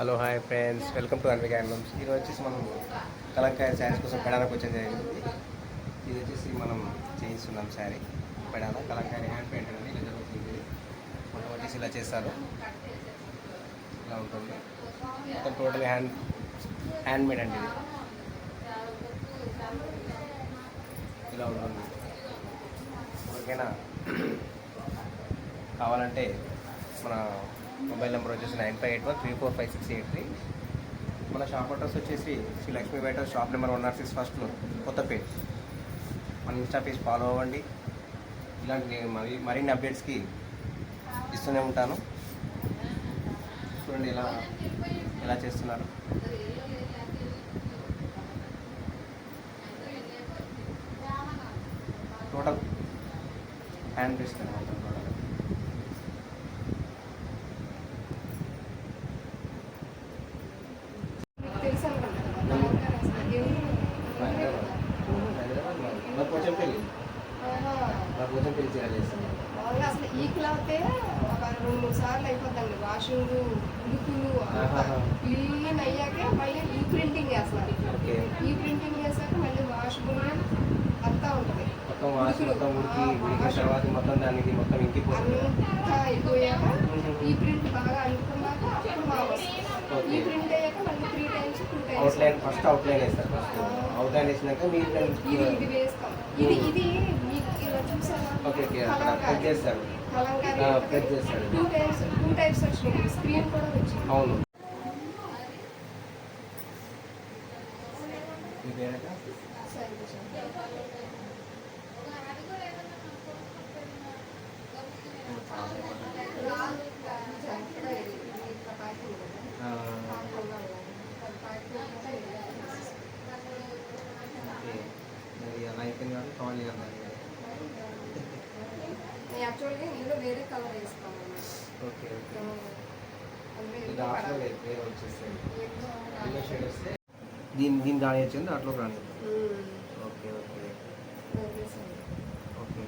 Hello hi friends, welcome to Anvika handlooms. ఈరోజు వచ్చేసి మనం కలంకాయ శారీస్ కోసం పెడాలకు వచ్చేది జరిగింది. ఇది వచ్చేసి మనం చేయిస్తున్నాం శారీ పెడాల కలంకాయ హ్యాండ్ పెయింట్ అనేది ఇలా జరుగుతుంది. మొత్తం వచ్చేసి ఇలా చేస్తారు, ఇలా ఉంటుంది మొత్తం టోటల్ హ్యాండ్ మేడ్ అండి. ఇది ఇలా ఉంటుంది. ఓకేనా, కావాలంటే మన మొబైల్ నెంబర్ వచ్చేసి 9581345683. మన షాప్ అడ్రస్ వచ్చేసి శ్రీ లక్ష్మీ బయట shop number 106 first floor, Kothapeta. మన ఇన్స్టా పేజ్ ఫాలో అవ్వండి. ఇలాంటి మరిన్ని అప్డేట్స్కి ఇస్తూనే ఉంటాను. చూడండి ఎలా చేస్తున్నారు. టోటల్ హ్యాండ్ బేస్ మొత్తం టోటల్. కొంచెం పెళ్లి చేయాలి. అసలు ఈ క్లాతే ఒక 2-3 సార్లు అయిపోద్దండి. వాషింగ్, ఉడుకులు క్లీన్ అయ్యాకే మళ్ళీ ఈ ప్రింటింగ్ వేస్తారు. ఈ ప్రింటింగ్ వేసాక మళ్ళీ వాష్ బుల్ అంతా ఉంటుంది. మొత్తం వాష్ మొత్తం ఉడికిన తర్వాత మొత్తం దానికి మొత్తం ఇంకిపోతుంది. అంతా అయిపోయాక ఈ ప్రింట్ బాగా అనుకున్నాక అప్పుడు మా వస్తుంది. ఈ ప్రింట్ అయ్యాక మళ్ళీ 3 times 2 times outline first outline వేస్తారు. ఫస్ట్ అవుట్లైన్ వేసినాక మీరు ఇది వేస్తాం. ఇది మీకు ఇలా చూసారా? ఓకే ప్రెస్ చేస్తారు. ప్రెస్ చేస్తారు. 2 types వచ్చినాయి. స్క్రీన్ కూడా వచ్చింది. అవును. ఇదేనక అలా అయిపోయింది కాబట్టి కాల్ చేయాలి. యాక్చువల్గా ఇందులో వేరే కలర్ వేస్తాము. ఓకే ఇది ఆఫ్లో వేరే వచ్చేస్తాయి. ఎల్లో షేడ్ వస్తే దీన్ని రాని వచ్చింది, అట్లా రాని. ఓకే ఓకే ఓకే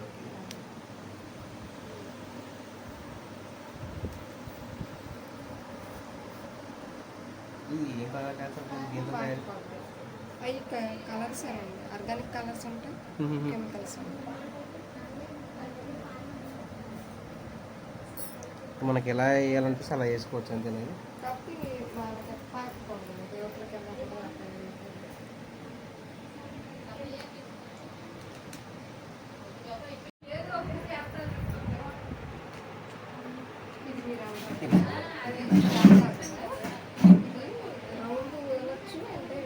ఇది ఏం కలర్ చేస్తారు? దీంతో తయారు అవి కలర్స్ అండి. ఆర్గానిక్ కలర్స్ ఉంటాయి, కెమికల్స్ ఉంటాయి. మనకి ఎలా వేయాలనిపిస్తే అలా వేసుకోవచ్చు అంతేనా? కాబట్టి వాళ్ళకి పాకపోండి దేవతలకి వెళ్ళినప్పుడు అట్లా ఇది మీరు అది రౌండ్ వేయవచ్చు, అంటే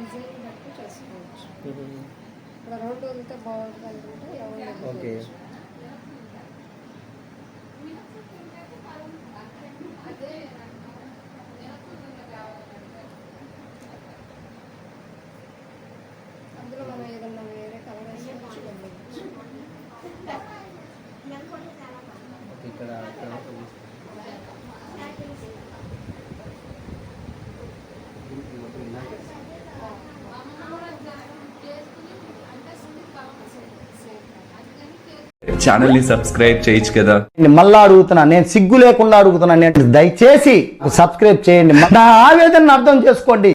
డిజైన్ బట్టి చేసుకోవచ్చు. ఇక్కడ రౌండ్ వదిలితే బాగుంటుంది అనుకుంటే ఓకే. అందులో మనం ఏదన్నా వేరే కలర్ వేసుకోవచ్చు. ఇక్కడ ఛానల్ ని సబ్స్క్రైబ్ చేయొచ్చు కదా. మళ్ళా అడుగుతున్నా, నేను సిగ్గు లేకుండా అడుగుతున్నా, నేను దయచేసి సబ్స్క్రైబ్ చేయండి. నా ఆవేదనను అర్థం చేసుకోండి.